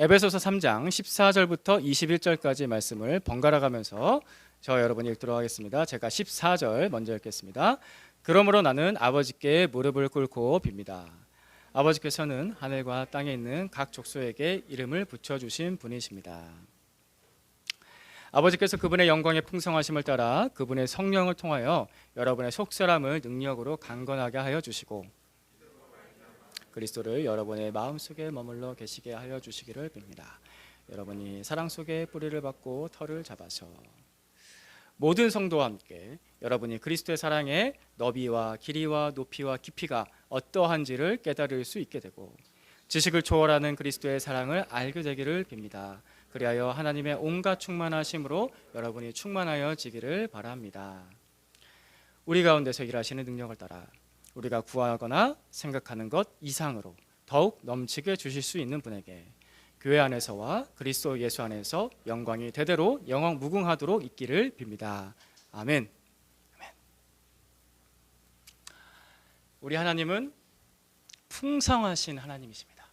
에베소서 3장 14절부터 21절까지 말씀을 번갈아 가면서 저 여러분이 읽도록 하겠습니다. 제가 14절 먼저 읽겠습니다. 그러므로 나는 아버지께 무릎을 꿇고 빕니다. 아버지께서는 하늘과 땅에 있는 각 족속에게 이름을 붙여주신 분이십니다. 아버지께서 그분의 영광의 풍성하심을 따라 그분의 성령을 통하여 여러분의 속사람을 능력으로 강건하게 하여 주시고 그리스도를 여러분의 마음속에 머물러 계시게 하여 주시기를 빕니다. 여러분이 사랑 속에 뿌리를 받고 털을 잡아서 모든 성도와 함께 여러분이 그리스도의 사랑의 너비와 길이와 높이와 깊이가 어떠한지를 깨달을 수 있게 되고 지식을 초월하는 그리스도의 사랑을 알게 되기를 빕니다. 그리하여 하나님의 온갖 충만하심으로 여러분이 충만하여지기를 바랍니다. 우리 가운데서 일하시는 능력을 따라 우리가 구하거나 생각하는 것 이상으로 더욱 넘치게 주실 수 있는 분에게 교회 안에서와 그리스도 예수 안에서 영광이 대대로 영원 무궁하도록 있기를 빕니다. 아멘. 아멘. 우리 하나님은 풍성하신 하나님이십니다.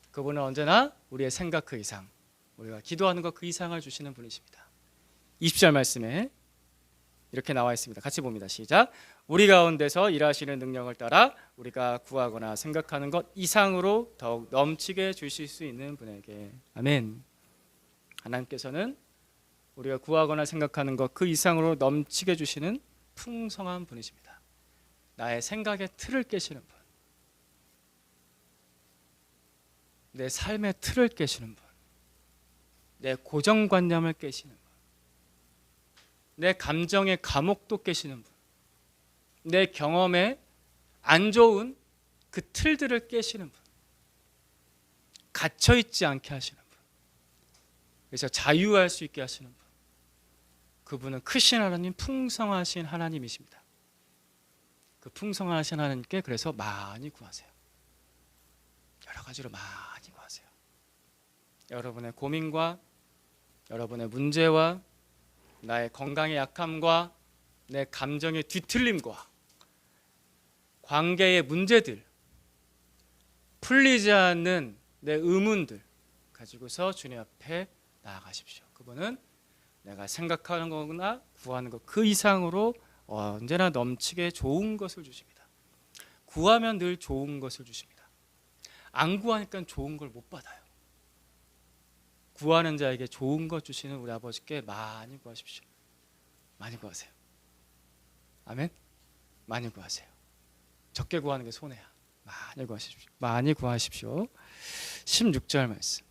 그분은 언제나 우리의 생각 그 이상, 우리가 기도하는 것 그 이상을 주시는 분이십니다. 20절 말씀에 이렇게 나와 있습니다. 같이 봅니다. 시작. 우리 가운데서 일하시는 능력을 따라 우리가 구하거나 생각하는 것 이상으로 더욱 넘치게 주실 수 있는 분에게. 아멘. 하나님께서는 우리가 구하거나 생각하는 것 그 이상으로 넘치게 주시는 풍성한 분이십니다. 나의 생각의 틀을 깨시는 분, 내 삶의 틀을 깨시는 분, 내 고정관념을 깨시는 분, 내 감정의 감옥도 깨시는 분, 내 경험에 안 좋은 그 틀들을 깨시는 분, 갇혀있지 않게 하시는 분, 그래서 자유할 수 있게 하시는 분, 그분은 크신 하나님, 풍성하신 하나님이십니다. 그 풍성하신 하나님께 그래서 많이 구하세요. 여러 가지로 많이 구하세요. 여러분의 고민과 여러분의 문제와 나의 건강의 약함과 내 감정의 뒤틀림과 관계의 문제들, 풀리지 않는 내 의문들 가지고서 주님 앞에 나아가십시오. 그분은 내가 생각하는 거나 구하는 것 그 이상으로 언제나 넘치게 좋은 것을 주십니다. 구하면 늘 좋은 것을 주십니다. 안 구하니까 좋은 걸 못 받아요. 구하는 자에게 좋은 것 주시는 우리 아버지께 많이 구하십시오. 많이 구하세요. 아멘. 많이 구하세요. 적게 구하는 게 손해야. 많이 구하십시오. 많이 구하십시오. 16절 말씀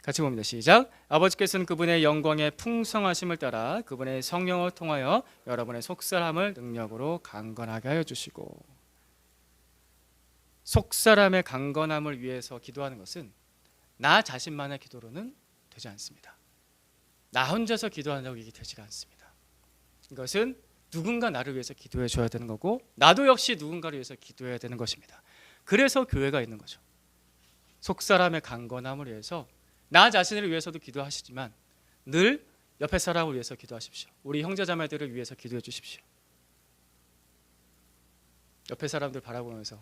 같이 봅니다. 시작. 아버지께서는 그분의 영광의 풍성하심을 따라 그분의 성령을 통하여 여러분의 속사람을 능력으로 강건하게 하여 주시고, 속사람의 강건함을 위해서 기도하는 것은 나 자신만의 기도로는 되지 않습니다. 나 혼자서 기도한다고 이게 되지가 않습니다. 이것은 누군가 나를 위해서 기도해 줘야 되는 거고 나도 역시 누군가를 위해서 기도해야 되는 것입니다. 그래서 교회가 있는 거죠. 속사람의 강건함을 위해서 나 자신을 위해서도 기도하시지만 늘 옆에 사람을 위해서 기도하십시오. 우리 형제자매들을 위해서 기도해 주십시오. 옆에 사람들 바라보면서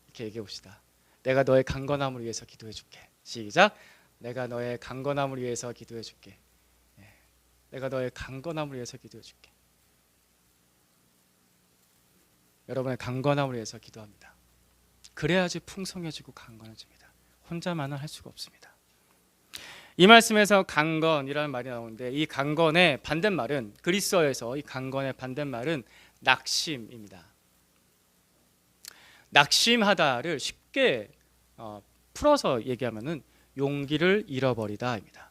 이렇게 얘기해 봅시다. 내가 너의 강건함을 위해서 기도해 줄게. 시작. 내가 너의 강건함을 위해서 기도해 줄게. 내가 너의 강건함을 위해서 기도해 줄게. 여러분의 강건함을 위해서 기도합니다. 그래야지 풍성해지고 강건해집니다. 혼자만은 할 수가 없습니다. 이 말씀에서 강건이라는 말이 나오는데 이 강건의 반대말은, 그리스어에서 이 강건의 반대말은 낙심입니다. 낙심하다를 쉽게 풀어서 얘기하면은 용기를 잃어버리다입니다.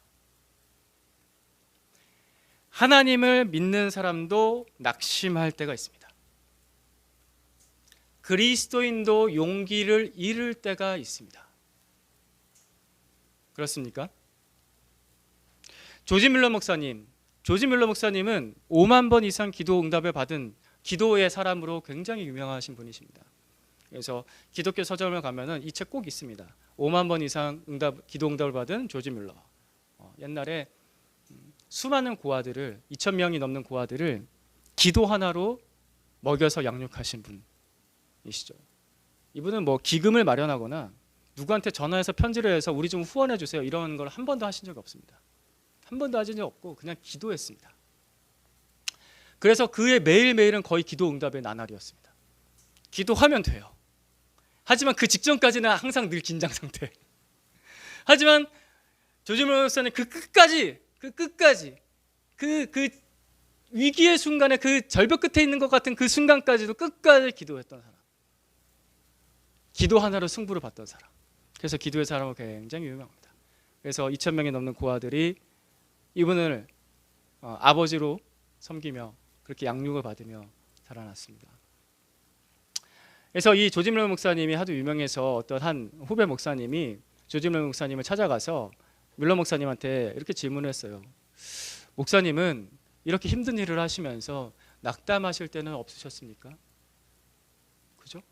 하나님을 믿는 사람도 낙심할 때가 있습니다. 그리스도인도 용기를 잃을 때가 있습니다. 그렇습니까? 조지 밀러 목사님은 5만 번 이상 기도 응답을 받은 기도의 사람으로 굉장히 유명하신 분이십니다. 그래서 기독교 서점을 가면은 이 책 꼭 있습니다. 5만 번 이상 기도 응답을 받은 조지 밀러. 옛날에 수많은 고아들을 2,000명이 넘는 고아들을 기도 하나로 먹여서 양육하신 분이시죠. 이분은 뭐 기금을 마련하거나 누구한테 전화해서 편지를 해서 우리 좀 후원해 주세요 이런 걸 한 번도 하신 적이 없습니다. 한 번도 하신 적 없고 그냥 기도했습니다. 그래서 그의 매일매일은 거의 기도 응답의 나날이었습니다. 기도하면 돼요. 하지만 그 직전까지는 항상 늘 긴장 상태. 하지만 조지 밀러 목사는 그 끝까지 그 위기의 순간에 그 절벽 끝에 있는 것 같은 그 순간까지도 끝까지 기도했던 사람. 기도 하나로 승부를 봤던 사람. 그래서 기도의 사람으로 굉장히 유명합니다. 그래서 2,000명이 넘는 고아들이 이분을 아버지로 섬기며 그렇게 양육을 받으며 자라났습니다. 그래서 이 조지 밀러 목사님이 하도 유명해서 어떤 한 후배 목사님이 조지 밀러 목사님을 찾아가서 밀러 목사님한테 이렇게 질문을 했어요. 목사님은 이렇게 힘든 일을 하시면서 낙담하실 때는 없으셨습니까? 그죠?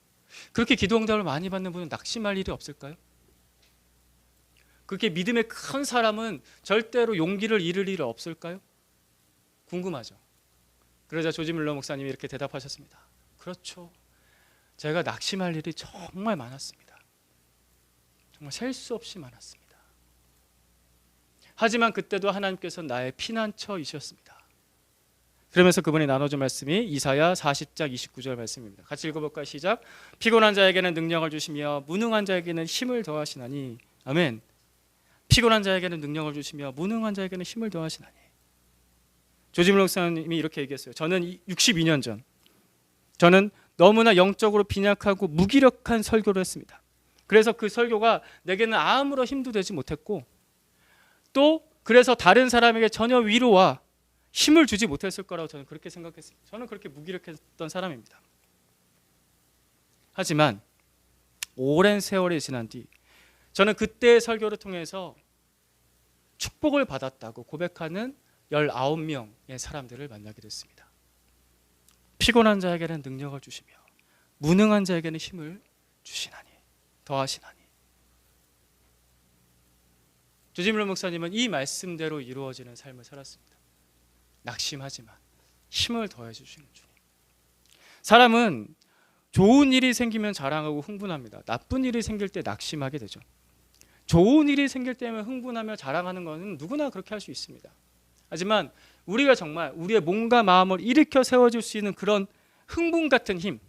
그렇게 기도 응답을 많이 받는 분은 낙심할 일이 없을까요? 그렇게 믿음의 큰 사람은 절대로 용기를 잃을 일이 없을까요? 궁금하죠. 그러자 조지 밀러 목사님이 이렇게 대답하셨습니다. 그렇죠. 제가 낙심할 일이 정말 많았습니다. 정말 셀 수 없이 많았습니다. 하지만 그때도 하나님께서 나의 피난처이셨습니다. 그러면서 그분이 나눠준 말씀이 이사야 40장 29절 말씀입니다. 같이 읽어볼까요? 시작. 피곤한 자에게는 능력을 주시며 무능한 자에게는 힘을 더하시나니. 아멘. 피곤한 자에게는 능력을 주시며 무능한 자에게는 힘을 더하시나니. 조지 밀러 목사님이 이렇게 얘기했어요. 저는 62년 전 저는 너무나 영적으로 빈약하고 무기력한 설교를 했습니다. 그래서 그 설교가 내게는 아무런 힘도 되지 못했고 또 그래서 다른 사람에게 전혀 위로와 힘을 주지 못했을 거라고 저는 그렇게 생각했습니다. 저는 그렇게 무기력했던 사람입니다. 하지만 오랜 세월이 지난 뒤 저는 그때의 설교를 통해서 축복을 받았다고 고백하는 19명의 사람들을 만나게 됐습니다. 피곤한 자에게는 능력을 주시며 무능한 자에게는 힘을 주시나니 더하시나니. 조지 밀러 목사님은 이 말씀대로 이루어지는 삶을 살았습니다. 낙심하지만 힘을 더해 주시는 주님. 사람은 좋은 일이 생기면 자랑하고 흥분합니다. 나쁜 일이 생길 때 낙심하게 되죠. 좋은 일이 생길 때면 흥분하며 자랑하는 것은 누구나 그렇게 할 수 있습니다. 하지만 우리가 정말 우리의 몸과 마음을 일으켜 세워줄 수 있는 그런 흥분 같은 힘,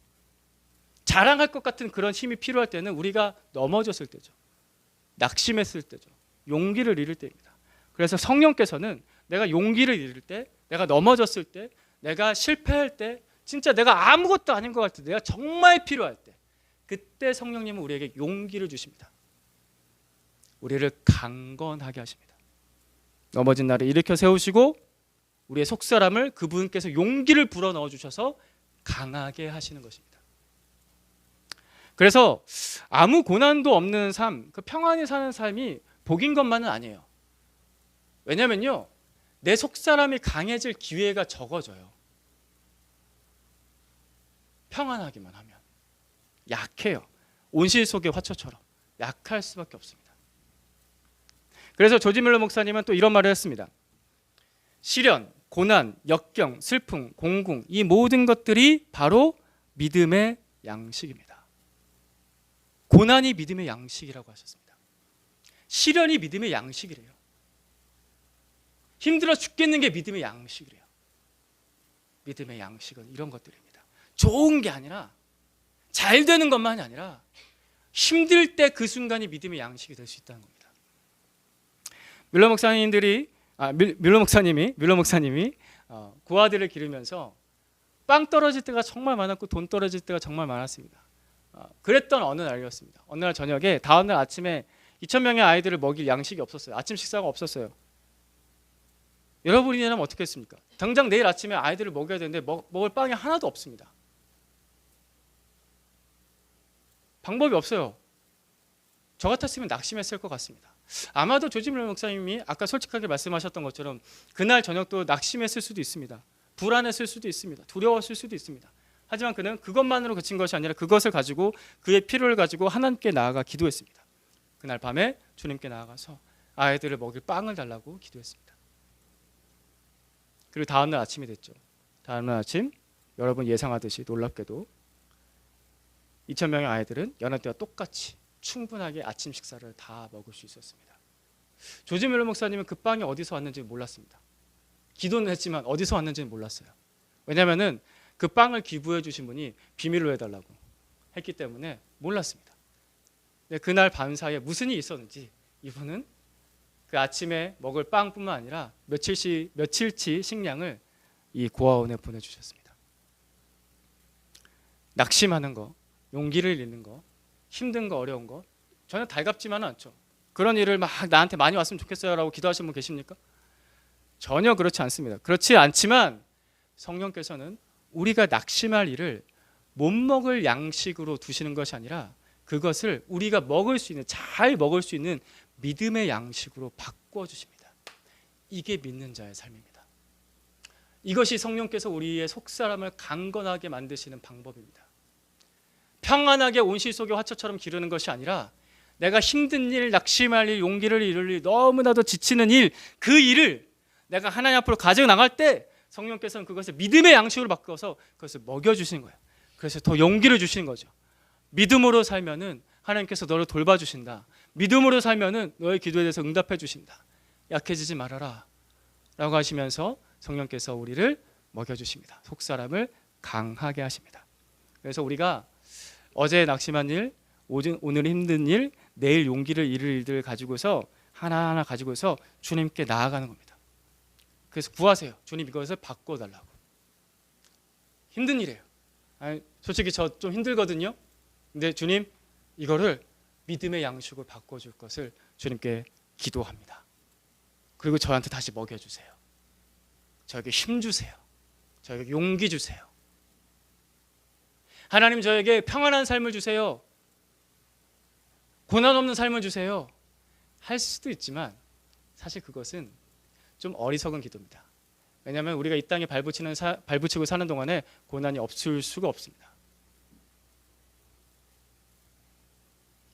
자랑할 것 같은 그런 힘이 필요할 때는 우리가 넘어졌을 때죠. 낙심했을 때죠. 용기를 잃을 때입니다. 그래서 성령께서는 내가 용기를 잃을 때, 내가 넘어졌을 때, 내가 실패할 때, 진짜 내가 아무것도 아닌 것 같을 때, 내가 정말 필요할 때, 그때 성령님은 우리에게 용기를 주십니다. 우리를 강건하게 하십니다. 넘어진 나를 일으켜 세우시고 우리의 속사람을 그분께서 용기를 불어넣어 주셔서 강하게 하시는 것입니다. 그래서 아무 고난도 없는 삶, 그 평안히 사는 삶이 복인 것만은 아니에요. 왜냐면요, 내 속사람이 강해질 기회가 적어져요. 평안하기만 하면. 약해요. 온실 속의 화초처럼 약할 수밖에 없습니다. 그래서 조지 밀러 목사님은 또 이런 말을 했습니다. 시련, 고난, 역경, 슬픔, 공궁, 이 모든 것들이 바로 믿음의 양식입니다. 고난이 믿음의 양식이라고 하셨습니다. 시련이 믿음의 양식이래요. 힘들어 죽겠는 게 믿음의 양식이래요. 믿음의 양식은 이런 것들입니다. 좋은 게 아니라, 잘 되는 것만이 아니라 힘들 때 그 순간이 믿음의 양식이 될 수 있다는 겁니다. 밀러 목사님이 고아들을 기르면서 빵 떨어질 때가 정말 많았고 돈 떨어질 때가 정말 많았습니다. 그랬던 어느 날이었습니다. 어느 날 저녁에 다음 날 아침에 2,000명의 아이들을 먹일 양식이 없었어요. 아침 식사가 없었어요. 여러분이라면 어떻게 했습니까? 당장 내일 아침에 아이들을 먹여야 되는데 먹을 빵이 하나도 없습니다. 방법이 없어요. 저 같았으면 낙심했을 것 같습니다. 아마도 조지 밀러 목사님이 아까 솔직하게 말씀하셨던 것처럼 그날 저녁도 낙심했을 수도 있습니다. 불안했을 수도 있습니다. 두려웠을 수도 있습니다. 하지만 그는 그것만으로 그친 것이 아니라 그것을 가지고 그의 필요를 가지고 하나님께 나아가 기도했습니다. 그날 밤에 주님께 나아가서 아이들을 먹일 빵을 달라고 기도했습니다. 그리고 다음날 아침이 됐죠. 다음날 아침 여러분 예상하듯이 놀랍게도 2,000명의 아이들은 여느 때와 똑같이 충분하게 아침 식사를 다 먹을 수 있었습니다. 조지 뮬러 목사님은 그 빵이 어디서 왔는지 몰랐습니다. 기도는 했지만 어디서 왔는지는 몰랐어요. 왜냐하면 그 빵을 기부해 주신 분이 비밀로 해달라고 했기 때문에 몰랐습니다. 근데 그날 밤 사이에 무슨 일이 있었는지 이분은 그 아침에 먹을 빵뿐만 아니라 며칠치 식량을 이 고아원에 보내주셨습니다. 낙심하는 거, 용기를 잃는 거, 힘든 거, 어려운 거 전혀 달갑지만은 않죠. 그런 일을 막 나한테 많이 왔으면 좋겠어요 라고 기도하시는 분 계십니까? 전혀 그렇지 않습니다. 그렇지 않지만 성령께서는 우리가 낙심할 일을 못 먹을 양식으로 두시는 것이 아니라 그것을 우리가 먹을 수 있는, 잘 먹을 수 있는 믿음의 양식으로 바꿔주십니다. 이게 믿는 자의 삶입니다. 이것이 성령께서 우리의 속사람을 강건하게 만드시는 방법입니다. 평안하게 온실 속의 화초처럼 기르는 것이 아니라 내가 힘든 일, 낙심할 일, 용기를 잃을 일, 너무나도 지치는 일, 그 일을 내가 하나님 앞으로 가져 나갈 때 성령께서는 그것을 믿음의 양식으로 바꿔서 그것을 먹여주시는 거예요. 그래서 더 용기를 주시는 거죠. 믿음으로 살면은 하나님께서 너를 돌봐주신다. 믿음으로 살면은 너의 기도에 대해서 응답해 주신다. 약해지지 말아라 라고 하시면서 성령께서 우리를 먹여주십니다. 속사람을 강하게 하십니다. 그래서 우리가 어제 낙심한 일, 오늘 힘든 일, 내일 용기를 잃을 일들을 가지고서 하나하나 가지고서 주님께 나아가는 겁니다. 그래서 구하세요. 주님 이것을 바꿔달라고. 힘든 일이에요. 아니, 솔직히 저 좀 힘들거든요. 근데 주님 이거를 믿음의 양식으로 바꿔줄 것을 주님께 기도합니다. 그리고 저한테 다시 먹여주세요. 저에게 힘 주세요. 저에게 용기 주세요. 하나님 저에게 평안한 삶을 주세요. 고난 없는 삶을 주세요. 할 수도 있지만 사실 그것은 좀 어리석은 기도입니다. 왜냐하면 우리가 이 땅에 발붙이고 사는 동안에 고난이 없을 수가 없습니다.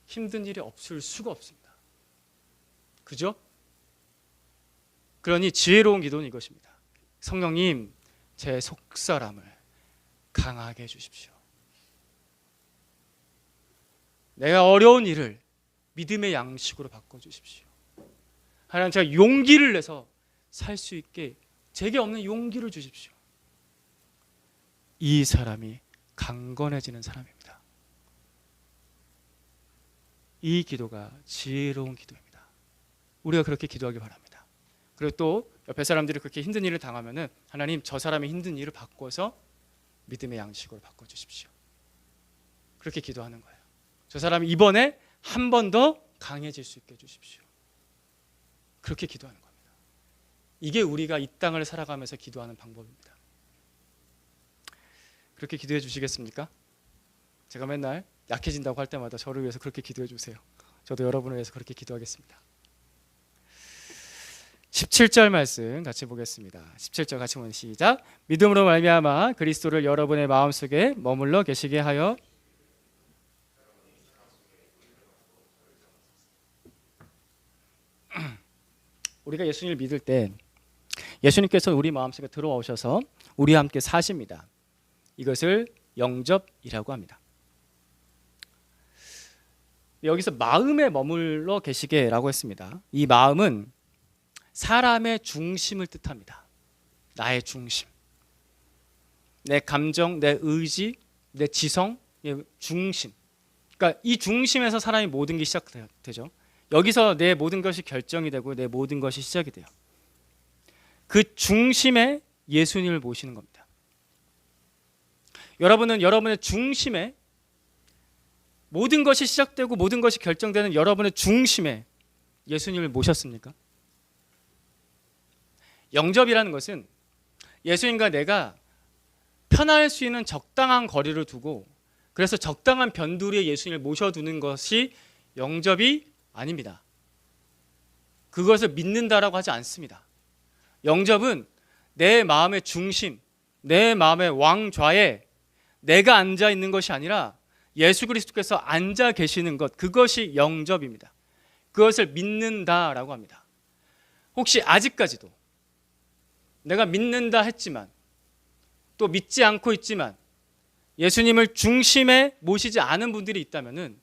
힘든 일이 없을 수가 없습니다. 그죠? 그러니 지혜로운 기도는 이것입니다. 성령님, 제 속사람을 강하게 해주십시오. 내가 어려운 일을 믿음의 양식으로 바꿔주십시오. 하나님 제가 용기를 내서 살 수 있게 제게 없는 용기를 주십시오. 이 사람이 강건해지는 사람입니다. 이 기도가 지혜로운 기도입니다. 우리가 그렇게 기도하기 바랍니다. 그리고 또 옆에 사람들이 그렇게 힘든 일을 당하면은 하나님 저 사람의 힘든 일을 바꿔서 믿음의 양식으로 바꿔주십시오. 그렇게 기도하는 거예요. 저 사람이 이번에 한 번 더 강해질 수 있게 해주십시오. 그렇게 기도하는 겁니다. 이게 우리가 이 땅을 살아가면서 기도하는 방법입니다. 그렇게 기도해 주시겠습니까? 제가 맨날 약해진다고 할 때마다 저를 위해서 그렇게 기도해 주세요. 저도 여러분을 위해서 그렇게 기도하겠습니다. 17절 말씀 같이 보겠습니다. 17절 같이 보는 시작. 믿음으로 말미암아 그리스도를 여러분의 마음속에 머물러 계시게 하여 우리가 예수님을 믿을 때 예수님께서 우리 마음속에 들어오셔서 우리와 함께 사십니다. 이것을 영접이라고 합니다. 여기서 마음에 머물러 계시게라고 했습니다. 이 마음은 사람의 중심을 뜻합니다. 나의 중심, 내 감정, 내 의지, 내 지성, 중심. 그러니까 이 중심에서 사람이 모든 게 시작되죠. 여기서 내 모든 것이 결정이 되고 내 모든 것이 시작이 돼요. 그 중심에 예수님을 모시는 겁니다. 여러분은 여러분의 중심에 모든 것이 시작되고 모든 것이 결정되는 여러분의 중심에 예수님을 모셨습니까? 영접이라는 것은 예수님과 내가 편할 수 있는 적당한 거리를 두고 그래서 적당한 변두리에 예수님을 모셔두는 것이 영접이 아닙니다. 그것을 믿는다라고 하지 않습니다. 영접은 내 마음의 중심, 내 마음의 왕좌에 내가 앉아 있는 것이 아니라 예수 그리스도께서 앉아 계시는 것, 그것이 영접입니다. 그것을 믿는다라고 합니다. 혹시 아직까지도 내가 믿는다 했지만 또 믿지 않고 있지만 예수님을 중심에 모시지 않은 분들이 있다면은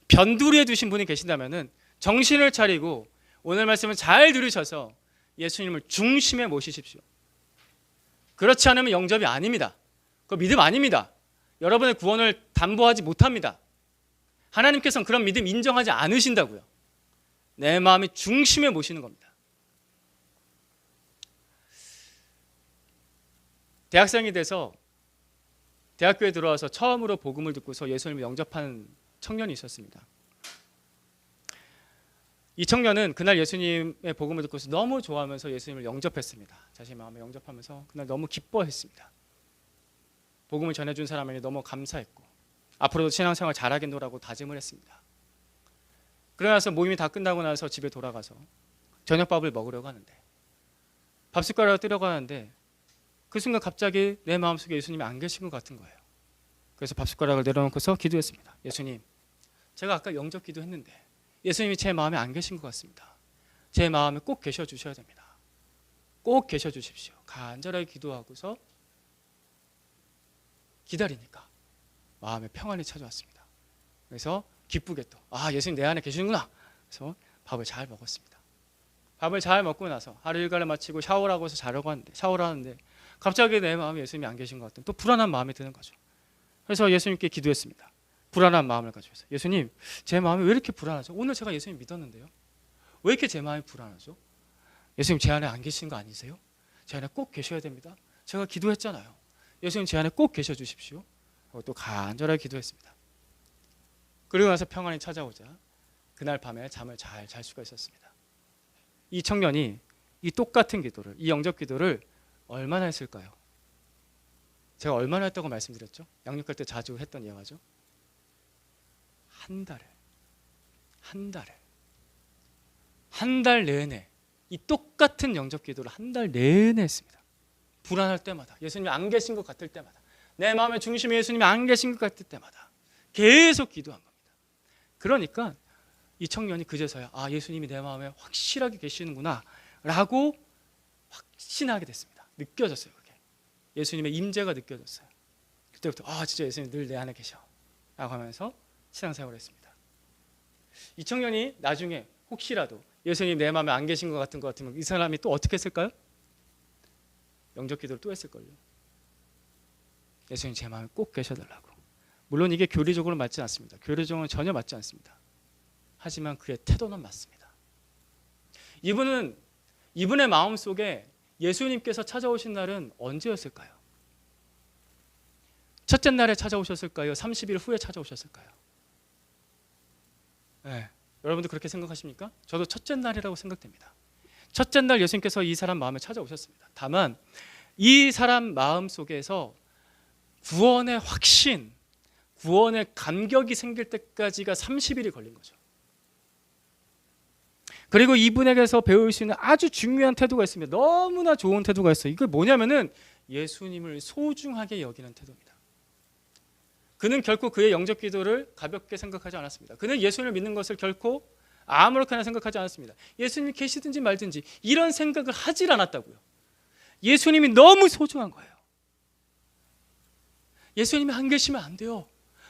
변두리에 두신 분이 계신다면은 정신을 차리고 오늘 말씀을 잘 들으셔서 예수님을 중심에 모시십시오. 그렇지 않으면 영접이 아닙니다. 그 믿음 아닙니다. 여러분의 구원을 담보하지 못합니다. 하나님께서는 그런 믿음 인정하지 않으신다고요. 내 마음이 중심에 모시는 겁니다. 대학생이 돼서 대학교에 들어와서 처음으로 복음을 듣고서 예수님을 영접한 청년이 있었습니다. 이 청년은 그날 예수님의 복음을 듣고서 너무 좋아하면서 예수님을 영접했습니다. 자신의 마음에 영접하면서 그날 너무 기뻐했습니다. 복음을 전해준 사람에게 너무 감사했고 앞으로도 신앙생활 잘하겠노라고 다짐을 했습니다. 그러고 나서 모임이 다 끝나고 나서 집에 돌아가서 저녁밥을 먹으려고 하는데 밥숟가락을 뜨려고 하는데 그 순간 갑자기 내 마음속에 예수님이 안 계신 것 같은 거예요. 그래서 밥숟가락을 내려놓고서 기도했습니다. 예수님, 제가 아까 영접 기도했는데 예수님이 제 마음에 안 계신 것 같습니다. 제 마음에 꼭 계셔 주셔야 됩니다. 꼭 계셔 주십시오. 간절하게 기도하고서 기다리니까 마음에 평안이 찾아왔습니다. 그래서 기쁘게 또 예수님 내 안에 계시는구나. 그래서 밥을 잘 먹었습니다. 밥을 잘 먹고 나서 하루 일과를 마치고 샤워를 하고서 자려고 하는데 샤워를 하는데 갑자기 내 마음에 예수님이 안 계신 것 같은 또 불안한 마음이 드는 거죠. 그래서 예수님께 기도했습니다. 불안한 마음을 가지고서 예수님, 제 마음이 왜 이렇게 불안하죠? 오늘 제가 예수님 믿었는데요. 왜 이렇게 제 마음이 불안하죠? 예수님 제 안에 안 계신 거 아니세요? 제 안에 꼭 계셔야 됩니다. 제가 기도했잖아요. 예수님 제 안에 꼭 계셔 주십시오. 하고 또 간절하게 기도했습니다. 그리고 나서 평안이 찾아오자 그날 밤에 잠을 잘 잘 수가 있었습니다. 이 청년이 이 똑같은 기도를, 이 영접 기도를 얼마나 했을까요? 제가 얼마나 했다고 말씀드렸죠? 양육할 때 자주 했던 예화죠. 한 달 내내 이 똑같은 영접 기도를 한 달 내내 했습니다. 불안할 때마다, 예수님이 안 계신 것 같을 때마다, 내 마음의 중심에 예수님이 안 계신 것 같을 때마다 계속 기도한 겁니다. 그러니까 이 청년이 그제서야 예수님이 내 마음에 확실하게 계시는구나 라고 확신하게 됐습니다. 느껴졌어요. 그게 예수님의 임재가 느껴졌어요. 그때부터 진짜 예수님 늘 내 안에 계셔 라고 하면서 신앙생활을 했습니다. 이 청년이 나중에 혹시라도 예수님 내 마음에 안 계신 것 같으면 이 사람이 또 어떻게 했을까요? 영접 기도를 또 했을걸요. 예수님 제 마음에 꼭 계셔달라고. 물론 이게 교리적으로 맞지 않습니다. 교리적으로는 전혀 맞지 않습니다. 하지만 그의 태도는 맞습니다. 이분의 마음속에 예수님께서 찾아오신 날은 언제였을까요? 첫째 날에 찾아오셨을까요? 30일 후에 찾아오셨을까요? 네, 여러분도 그렇게 생각하십니까? 저도 첫째 날이라고 생각됩니다. 첫째 날 예수님께서 이 사람 마음에 찾아오셨습니다. 다만 이 사람 마음 속에서 구원의 확신, 구원의 감격이 생길 때까지가 30일이 걸린 거죠. 그리고 이분에게서 배울 수 있는 아주 중요한 태도가 있습니다. 너무나 좋은 태도가 있어요. 이게 뭐냐면은 예수님을 소중하게 여기는 태도입니다. 그는 결코 그의 영접 기도를 가볍게 생각하지 않았습니다. 그는 예수님을 믿는 것을 결코 아무렇게나 생각하지 않았습니다. 예수님이 계시든지 말든지 이런 생각을 하질 않았다고요. 예수님이 너무 소중한 거예요. 예수님이 안 계시면 안 돼요.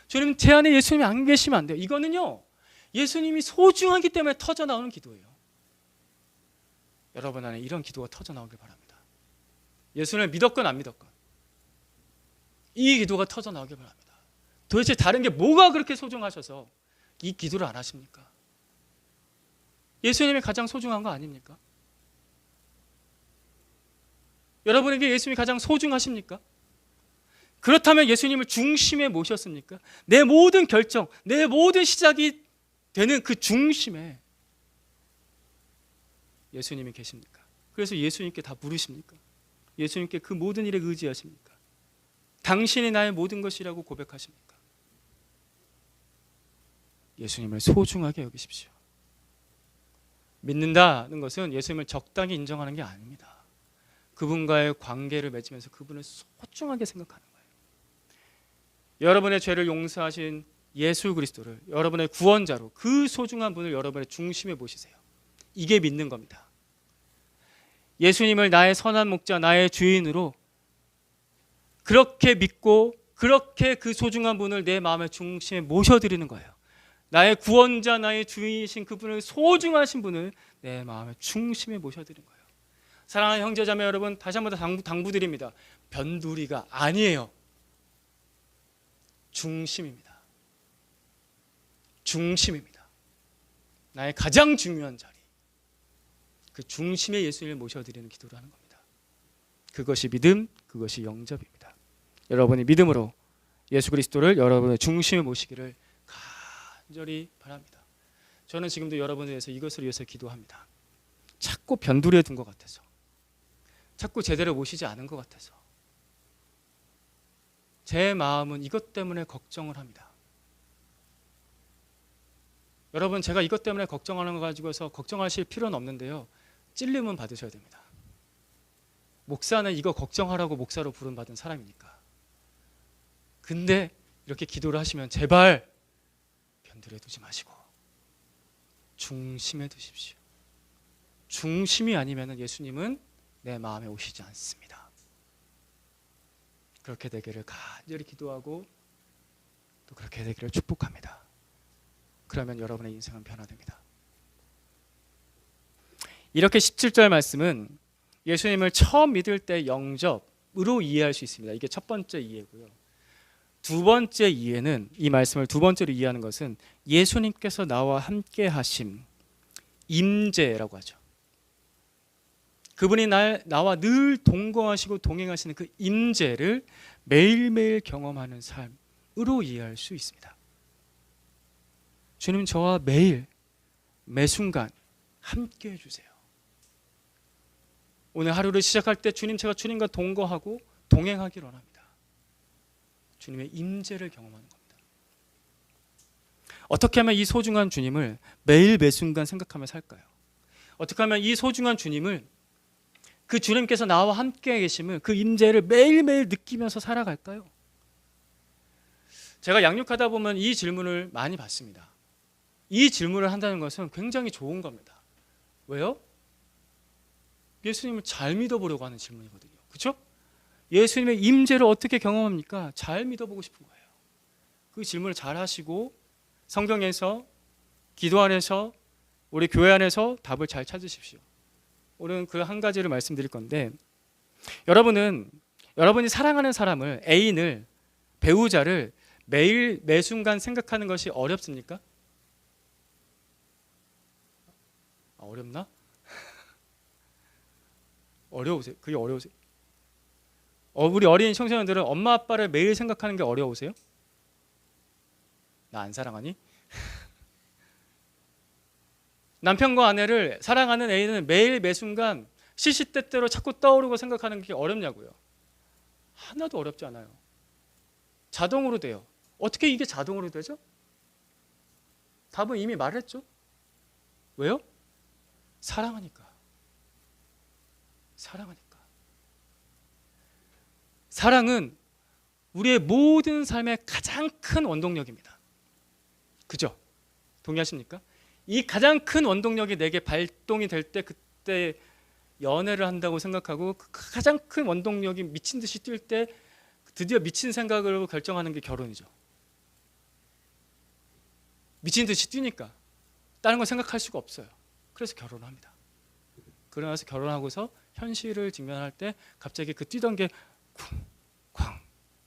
주님, 제 안에 예수님이 안 계시면 안 돼요. 이거는요, 예수님이 소중하기 때문에 터져나오는 기도예요. 여러분 안에 이런 기도가 터져나오길 바랍니다. 예수님을 믿었건 안 믿었건 이 기도가 터져나오길 바랍니다. 도대체 다른 게 뭐가 그렇게 소중하셔서 이 기도를 안 하십니까? 예수님이 가장 소중한 거 아닙니까? 여러분에게 예수님이 가장 소중하십니까? 그렇다면 예수님을 중심에 모셨습니까? 내 모든 결정, 내 모든 시작이 되는 그 중심에 예수님이 계십니까? 그래서 예수님께 다 물으십니까? 예수님께 그 모든 일에 의지하십니까? 당신이 나의 모든 것이라고 고백하십니까? 예수님을 소중하게 여기십시오. 믿는다는 것은 예수님을 적당히 인정하는 게 아닙니다. 그분과의 관계를 맺으면서 그분을 소중하게 생각하는 거예요. 여러분의 죄를 용서하신 예수 그리스도를 여러분의 구원자로, 그 소중한 분을 여러분의 중심에 모시세요. 이게 믿는 겁니다. 예수님을 나의 선한 목자, 나의 주인으로 그렇게 믿고 그렇게 그 소중한 분을 내 마음의 중심에 모셔드리는 거예요. 나의 구원자, 나의 주인이신 그분을, 소중하신 분을 내 마음의 중심에 모셔드린 거예요. 사랑하는 형제자매 여러분, 다시 한번 더 당부드립니다. 변두리가 아니에요. 중심입니다. 중심입니다. 나의 가장 중요한 자리, 그 중심에 예수님을 모셔드리는 기도를 하는 겁니다. 그것이 믿음, 그것이 영접입니다. 여러분이 믿음으로 예수 그리스도를 여러분의 중심에 모시기를 간절히 바랍니다. 저는 지금도 여러분을 위해서 이것을 위해서 기도합니다. 자꾸 변두리에 둔 것 같아서, 자꾸 제대로 모시지 않은 것 같아서 제 마음은 이것 때문에 걱정을 합니다. 여러분, 제가 이것 때문에 걱정하는 거 가지고서 걱정하실 필요는 없는데요, 찔림은 받으셔야 됩니다. 목사는 이거 걱정하라고 목사로 부름받은 사람이니까. 근데 이렇게 기도를 하시면 제발 변두리에 두지 마시고 중심에 두십시오. 중심이 아니면 예수님은 내 마음에 오시지 않습니다. 그렇게 되기를 간절히 기도하고 또 그렇게 되기를 축복합니다. 그러면 여러분의 인생은 변화됩니다. 이렇게 17절 말씀은 예수님을 처음 믿을 때 영접으로 이해할 수 있습니다. 이게 첫 번째 이해고요. 두 번째 이해는, 이 말씀을 두 번째로 이해하는 것은 예수님께서 나와 함께 하심, 임재라고 하죠. 그분이 나와 늘 동거하시고 동행하시는 그 임재를 매일매일 경험하는 삶으로 이해할 수 있습니다. 주님, 저와 매일 매 순간 함께 해주세요. 오늘 하루를 시작할 때 주님, 제가 주님과 동거하고 동행하기를 원합니다. 주님의 임재를 경험하는 겁니다. 어떻게 하면 이 소중한 주님을 매일 매 순간 생각하며 살까요? 어떻게 하면 이 소중한 주님을, 그 주님께서 나와 함께 계심을, 그 임재를 매일매일 느끼면서 살아갈까요? 제가 양육하다 보면 이 질문을 많이 받습니다. 이 질문을 한다는 것은 굉장히 좋은 겁니다. 왜요? 예수님을 잘 믿어보려고 하는 질문이거든요. 그렇죠? 예수님의 임재를 어떻게 경험합니까? 잘 믿어보고 싶은 거예요. 그 질문을 잘 하시고 성경에서, 기도 안에서, 우리 교회 안에서 답을 잘 찾으십시오. 오늘은 그 한 가지를 말씀드릴 건데, 여러분이 사랑하는 사람을, 애인을, 배우자를 매일 매 순간 생각하는 것이 어렵습니까? 어렵나? 어려우세요? 그게 어려우세요? 우리 어린 청소년들은 엄마 아빠를 매일 생각하는 게 어려우세요? 나 안 사랑하니? 남편과 아내를, 사랑하는 애인은 매일 매 순간 시시때때로 자꾸 떠오르고 생각하는 게 어렵냐고요? 하나도 어렵지 않아요. 자동으로 돼요. 어떻게 이게 자동으로 되죠? 답은 이미 말했죠. 왜요? 사랑하니까. 사랑하니까. 사랑은 우리의 모든 삶의 가장 큰 원동력입니다. 그죠? 동의하십니까? 이 가장 큰 원동력이 내게 발동이 될 때, 그때 연애를 한다고 생각하고, 그 가장 큰 원동력이 미친 듯이 뛸 때 드디어 미친 생각으로 결정하는 게 결혼이죠. 미친 듯이 뛰니까 다른 거 생각할 수가 없어요. 그래서 결혼을 합니다. 그러면서 결혼하고서 현실을 직면할 때 갑자기 그 뛰던 게 쿵쾅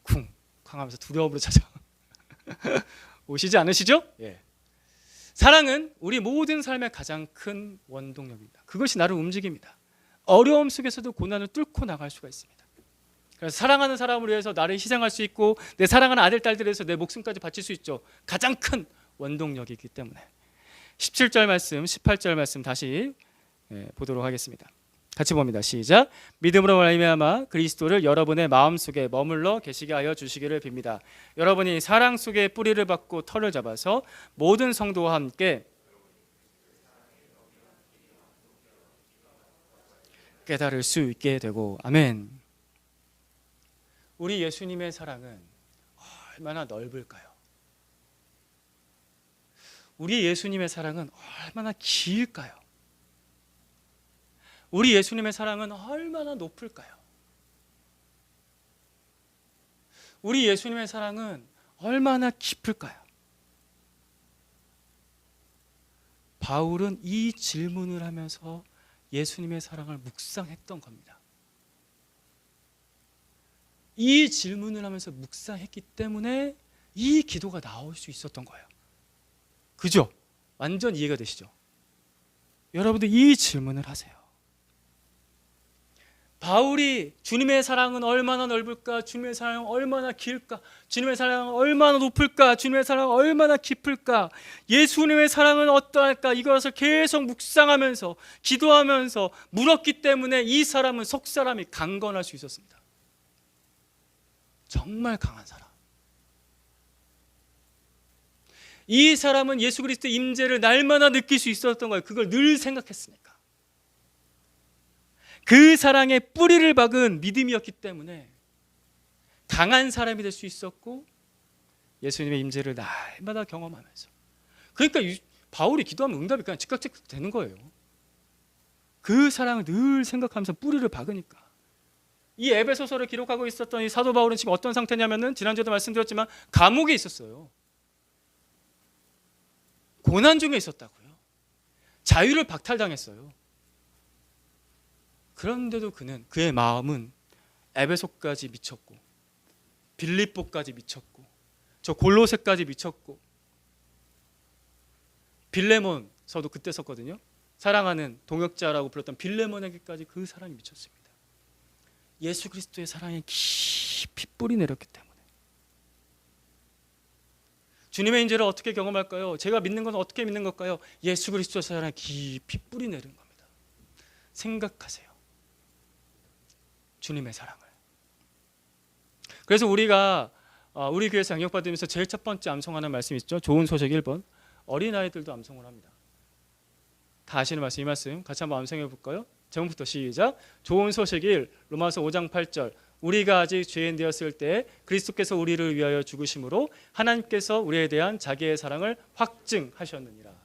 쿵쾅 하면서 두려움으로 찾아 오시지 않으시죠? 예. 사랑은 우리 모든 삶의 가장 큰 원동력입니다. 그것이 나를 움직입니다. 어려움 속에서도 고난을 뚫고 나갈 수가 있습니다. 그래서 사랑하는 사람을 위해서 나를 희생할 수 있고, 내 사랑하는 아들, 딸들을 위해서 내 목숨까지 바칠 수 있죠. 가장 큰 원동력이기 때문에. 17절 말씀, 18절 말씀 다시 보도록 하겠습니다. 같이 봅니다. 시작. 믿음으로 말미암아 그리스도를 여러분의 마음속에 머물러 계시게 하여 주시기를 빕니다. 여러분이 사랑 속에 뿌리를 받고 털을 잡아서 모든 성도와 함께 깨달을 수 있게 되고. 아멘. 우리 예수님의 사랑은 얼마나 넓을까요? 우리 예수님의 사랑은 얼마나 길까요? 우리 예수님의 사랑은 얼마나 높을까요? 우리 예수님의 사랑은 얼마나 깊을까요? 바울은 이 질문을 하면서 예수님의 사랑을 묵상했던 겁니다. 이 질문을 하면서 묵상했기 때문에 이 기도가 나올 수 있었던 거예요. 그죠? 완전 이해가 되시죠? 여러분들 이 질문을 하세요. 바울이 주님의 사랑은 얼마나 넓을까? 주님의 사랑은 얼마나 길까? 주님의 사랑은 얼마나 높을까? 주님의 사랑은 얼마나 깊을까? 예수님의 사랑은 어떠할까? 이것을 계속 묵상하면서 기도하면서 물었기 때문에 이 사람은 속 사람이 강건할 수 있었습니다. 정말 강한 사람. 이 사람은 예수 그리스도의 임재를 날마다 느낄 수 있었던 거예요. 그걸 늘 생각했으니까. 그 사랑의 뿌리를 박은 믿음이었기 때문에 강한 사람이 될 수 있었고 예수님의 임재를 날마다 경험하면서, 그러니까 바울이 기도하면 응답이 그냥 즉각 되는 거예요. 그 사랑을 늘 생각하면서 뿌리를 박으니까. 이 에베소서를 기록하고 있었던 이 사도 바울은 지금 어떤 상태냐면은 지난주에도 말씀드렸지만 감옥에 있었어요. 고난 중에 있었다고요. 자유를 박탈당했어요. 그런데도 그의 마음은 에베소까지 미쳤고 빌립보까지 미쳤고 저 골로새까지 미쳤고 빌레몬서도 그때 썼거든요. 사랑하는 동역자라고 불렀던 빌레몬에게까지 그 사랑이 미쳤습니다. 예수 그리스도의 사랑에 깊이 뿌리 내렸기 때문에. 주님의 인재를 어떻게 경험할까요? 제가 믿는 건 어떻게 믿는 걸까요? 예수 그리스도의 사랑에 깊이 뿌리 내린 겁니다. 생각하세요. 주님의 사랑을. 그래서 우리가 우리 교회에서 양육받으면서 제일 첫 번째 암송하는 말씀이 있죠. 좋은 소식 1번. 어린아이들도 암송을 합니다. 다 아시는 말씀, 이 말씀 같이 한번 암송해 볼까요? 제목부터 시작. 좋은 소식 1, 로마서 5장 8절. 우리가 아직 죄인 되었을 때 그리스도께서 우리를 위하여 죽으심으로 하나님께서 우리에 대한 자기의 사랑을 확증하셨느니라.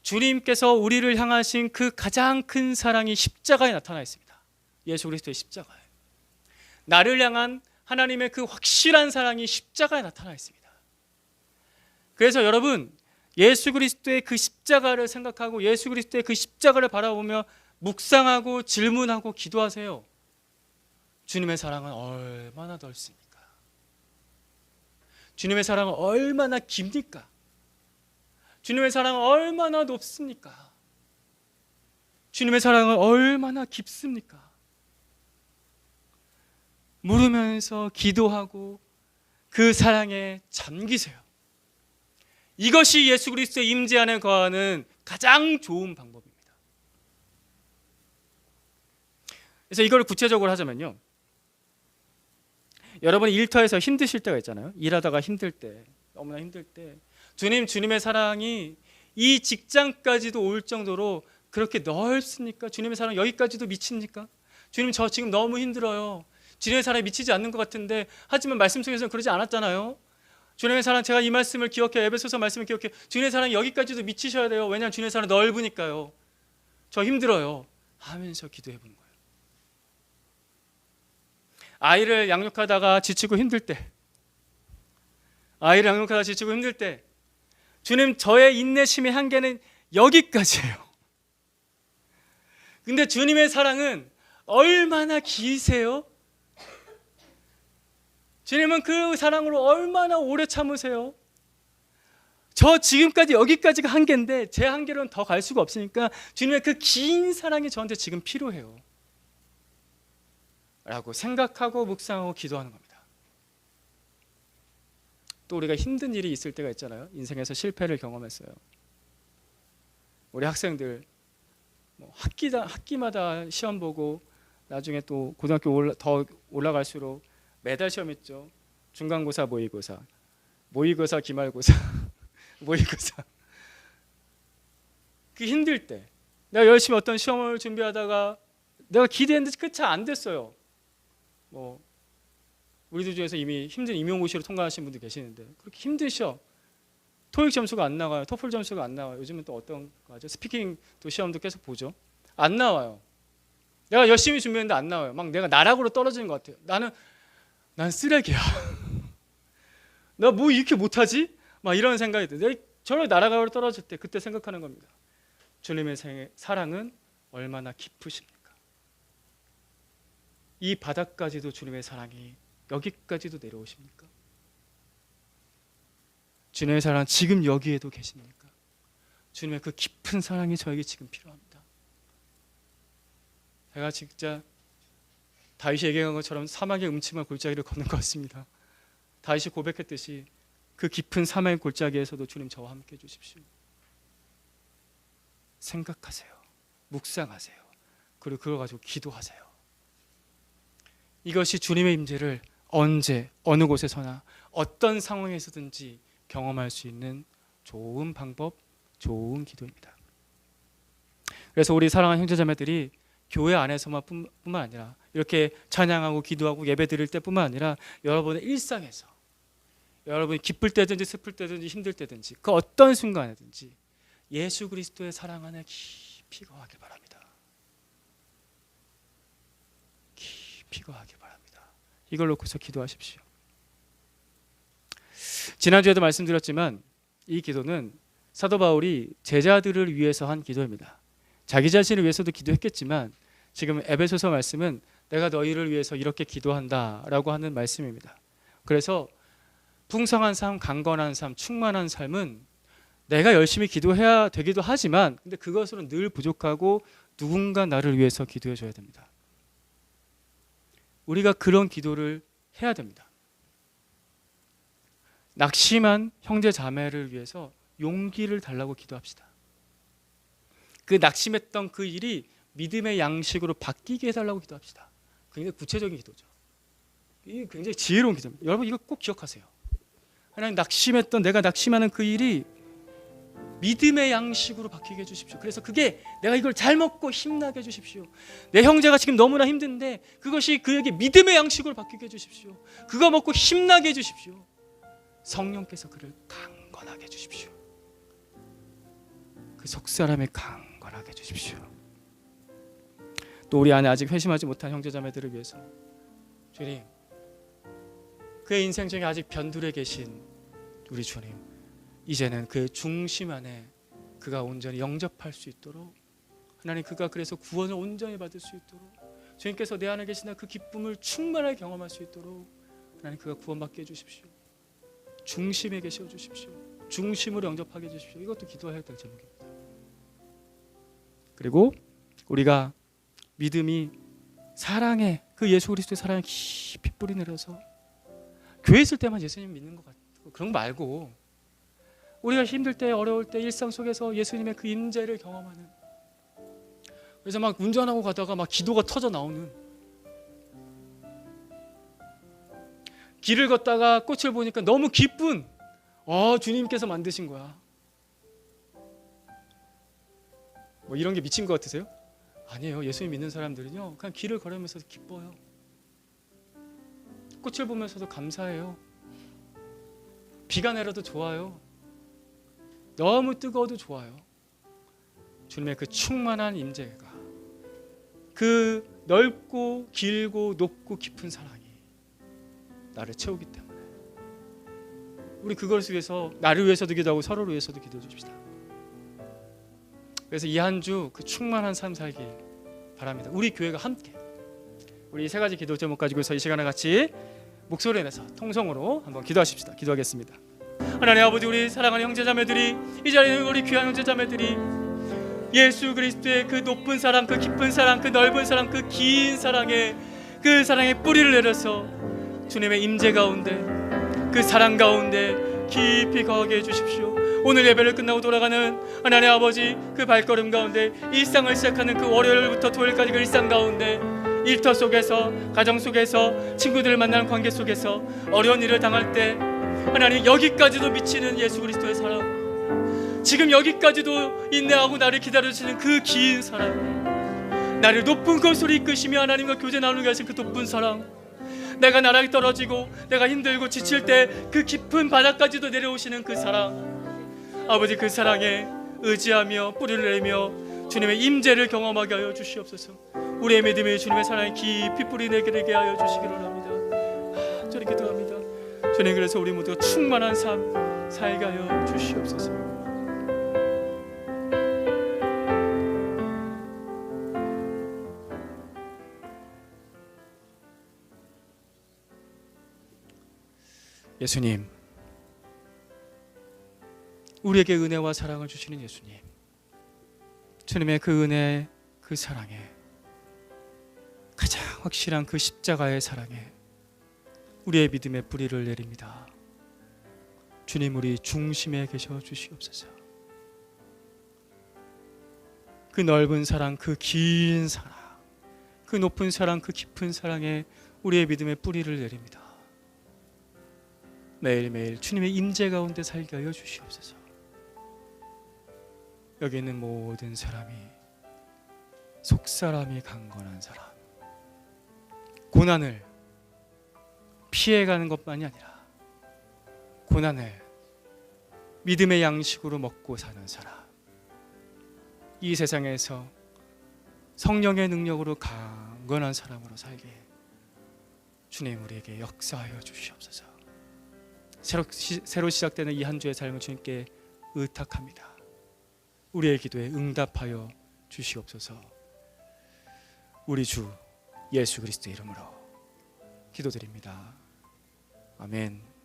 주님께서 우리를 향하신 그 가장 큰 사랑이 십자가에 나타나 있습니다. 예수 그리스도의 십자가에. 나를 향한 하나님의 그 확실한 사랑이 십자가에 나타나 있습니다. 그래서 여러분, 예수 그리스도의 그 십자가를 생각하고 예수 그리스도의 그 십자가를 바라보며 묵상하고 질문하고 기도하세요. 주님의 사랑은 얼마나 넓습니까? 주님의 사랑은 얼마나 깁니까? 주님의 사랑은 얼마나 높습니까? 주님의 사랑은 얼마나 깊습니까? 물으면서 기도하고 그 사랑에 잠기세요. 이것이 예수 그리스도의 임재 안에 거하는 가장 좋은 방법입니다. 그래서 이걸 구체적으로 하자면요, 여러분이 일터에서 힘드실 때가 있잖아요. 일하다가 힘들 때, 너무나 힘들 때 주님의 사랑이 이 직장까지도 올 정도로 그렇게 넓습니까? 주님의 사랑 여기까지도 미칩니까? 주님, 저 지금 너무 힘들어요. 주님의 사랑에 미치지 않는 것 같은데, 하지만 말씀 속에서는 그러지 않았잖아요. 주님의 사랑, 제가 이 말씀을 기억해, 에베소서 말씀을 기억해. 주님의 사랑이 여기까지도 미치셔야 돼요. 왜냐하면 주님의 사랑이 넓으니까요. 저 힘들어요 하면서 기도해 보는 거예요. 아이를 양육하다가 지치고 힘들 때, 주님, 저의 인내심의 한계는 여기까지예요. 근데 주님의 사랑은 얼마나 기세요? 주님은 그 사랑으로 얼마나 오래 참으세요? 저 지금까지 여기까지가 한계인데 제 한계로는 더 갈 수가 없으니까 주님의 그 긴 사랑이 저한테 지금 필요해요 라고 생각하고 묵상하고 기도하는 겁니다. 또 우리가 힘든 일이 있을 때가 있잖아요. 인생에서 실패를 경험했어요. 우리 학생들 학기마다 시험 보고 나중에 또 고등학교 더 올라갈수록 매달 시험 있죠. 중간고사, 모의고사, 기말고사, 모의고사. 그 힘들 때 내가 열심히 어떤 시험을 준비하다가 내가 기대했는데 끝이 안 됐어요. 우리들 중에서 이미 힘든 임용고시를 통과하신 분들 계시는데 그렇게 힘든 시험, 토익 점수가 안 나와요. 토플 점수가 안 나와요. 요즘은 또 어떤 거 하죠? 스피킹 또 시험도 계속 보죠. 안 나와요. 내가 열심히 준비했는데 안 나와요. 막 내가 나락으로 떨어지는 것 같아요. 난 쓰레기야. 나 뭐 이렇게 못하지? 막 이런 생각이 들어요. 저를 날아가로 떨어질 때 그때 생각하는 겁니다. 주님의 사랑은 얼마나 깊으십니까? 이 바닥까지도 주님의 사랑이 여기까지도 내려오십니까? 주님의 사랑 지금 여기에도 계십니까? 주님의 그 깊은 사랑이 저에게 지금 필요합니다. 제가 진짜 다윗이 얘기한 것처럼 사막의 음침한 골짜기를 걷는 것 같습니다. 다윗이 고백했듯이 그 깊은 사막의 골짜기에서도 주님 저와 함께 해주십시오. 생각하세요. 묵상하세요. 그리고 그걸 가지고 기도하세요. 이것이 주님의 임재를 언제 어느 곳에서나 어떤 상황에서든지 경험할 수 있는 좋은 방법, 좋은 기도입니다. 그래서 우리 사랑하는 형제자매들이 교회 안에서만 뿐만 아니라 이렇게 찬양하고 기도하고 예배 드릴 때뿐만 아니라 여러분의 일상에서 여러분이 기쁠 때든지 슬플 때든지 힘들 때든지 그 어떤 순간에든지 예수 그리스도의 사랑 안에 깊이 거하길 바랍니다. 깊이 거하길 바랍니다. 이걸 놓고서 기도하십시오. 지난주에도 말씀드렸지만 이 기도는 사도 바울이 제자들을 위해서 한 기도입니다. 자기 자신을 위해서도 기도했겠지만 지금 에베소서 말씀은 내가 너희를 위해서 이렇게 기도한다라고 하는 말씀입니다. 그래서 풍성한 삶, 강건한 삶, 충만한 삶은 내가 열심히 기도해야 되기도 하지만 근데 그것으로는 늘 부족하고 누군가 나를 위해서 기도해 줘야 됩니다. 우리가 그런 기도를 해야 됩니다. 낙심한 형제 자매를 위해서 용기를 달라고 기도합시다. 그 낙심했던 그 일이 믿음의 양식으로 바뀌게 해달라고 기도합시다. 굉장히 구체적인 기도죠. 이게 굉장히 지혜로운 기도입니다. 여러분 이거 꼭 기억하세요. 하나님 내가 낙심하는 그 일이 믿음의 양식으로 바뀌게 해주십시오. 그래서 그게 내가 이걸 잘 먹고 힘나게 해주십시오. 내 형제가 지금 너무나 힘든데 그것이 그에게 믿음의 양식으로 바뀌게 해주십시오. 그거 먹고 힘나게 해주십시오. 성령께서 그를 강건하게 해주십시오. 그 속사람에 강건하게 해주십시오. 또 우리 안에 아직 회심하지 못한 형제자매들을 위해서 주님, 그의 인생 중에 아직 변두리에 계신 우리 주님, 이제는 그의 중심 안에 그가 온전히 영접할 수 있도록 하나님, 그가 그래서 구원을 온전히 받을 수 있도록 주님께서 내 안에 계시나 그 기쁨을 충만하게 경험할 수 있도록 하나님, 그가 구원받게 해주십시오. 중심에 계셔 주십시오. 중심으로 영접하게 해주십시오. 이것도 기도해야 될 제목입니다. 그리고 우리가 믿음이 사랑에, 그 예수 그리스도의 사랑에 깊이 뿌리 내려서 교회 있을 때만 예수님 믿는 것 같고 그런 거 말고 우리가 힘들 때, 어려울 때 일상 속에서 예수님의 그 임재를 경험하는, 그래서 막 운전하고 가다가 막 기도가 터져 나오는, 길을 걷다가 꽃을 보니까 너무 기쁜, 주님께서 만드신 거야. 뭐 이런 게 미친 것 같으세요? 아니에요. 예수님 믿는 사람들은요 그냥 길을 걸으면서도 기뻐요. 꽃을 보면서도 감사해요. 비가 내려도 좋아요. 너무 뜨거워도 좋아요. 주님의 그 충만한 임재가, 그 넓고 길고 높고 깊은 사랑이 나를 채우기 때문에 우리 그것을 위해서, 나를 위해서도 기도하고 서로를 위해서도 기도해 줍시다. 그래서 이 한 주 그 충만한 삶 살길 바랍니다. 우리 교회가 함께 우리 세 가지 기도 제목 가지고서 이 시간에 같이 목소리 내서 통성으로 한번 기도하십시다. 기도하겠습니다. 하나님 아버지, 우리 사랑하는 형제자매들이, 이 자리에 있는 우리 귀한 형제자매들이 예수 그리스도의 그 높은 사랑, 그 깊은 사랑, 그 넓은 사랑, 그 긴 사랑에, 그 사랑의 뿌리를 내려서 주님의 임재 가운데, 그 사랑 가운데 깊이 거하게 해주십시오. 오늘 예배를 끝나고 돌아가는 하나님 아버지, 그 발걸음 가운데, 일상을 시작하는 그 월요일부터 토요일까지 그 일상 가운데, 일터 속에서, 가정 속에서, 친구들을 만나는 관계 속에서 어려운 일을 당할 때 하나님, 여기까지도 미치는 예수 그리스도의 사랑, 지금 여기까지도 인내하고 나를 기다려주시는 그 긴 사랑, 나를 높은 곳으로 이끄시며 하나님과 교제 나누게 하신 그 높은 사랑, 내가 나락에 떨어지고 내가 힘들고 지칠 때 그 깊은 바닥까지도 내려오시는 그 사랑, 아버지, 그 사랑에 의지하며 뿌리를 내며 주님의 임재를 경험하게 하여 주시옵소서. 우리의 믿음이 주님의 사랑에 깊이 뿌리내게 하여 주시기를 합니다. 저리 기도합니다. 주님, 그래서 우리 모두가 충만한 삶 살게 하여 주시옵소서. 예수님, 우리에게 은혜와 사랑을 주시는 예수님, 주님의 그 은혜, 그 사랑에, 가장 확실한 그 십자가의 사랑에 우리의 믿음의 뿌리를 내립니다. 주님, 우리 중심에 계셔 주시옵소서. 그 넓은 사랑, 그 긴 사랑, 그 높은 사랑, 그 깊은 사랑에 우리의 믿음의 뿌리를 내립니다. 매일매일 주님의 임재 가운데 살게 하여 주시옵소서. 여기 있는 모든 사람이 속사람이 강건한 사람, 고난을 피해가는 것만이 아니라 고난을 믿음의 양식으로 먹고 사는 사람, 이 세상에서 성령의 능력으로 강건한 사람으로 살게 주님 우리에게 역사하여 주시옵소서. 새로 시작되는 이 한 주의 삶을 주님께 의탁합니다. 우리의 기도에 응답하여 주시옵소서. 우리 주 예수 그리스도의 이름으로 기도드립니다. 아멘.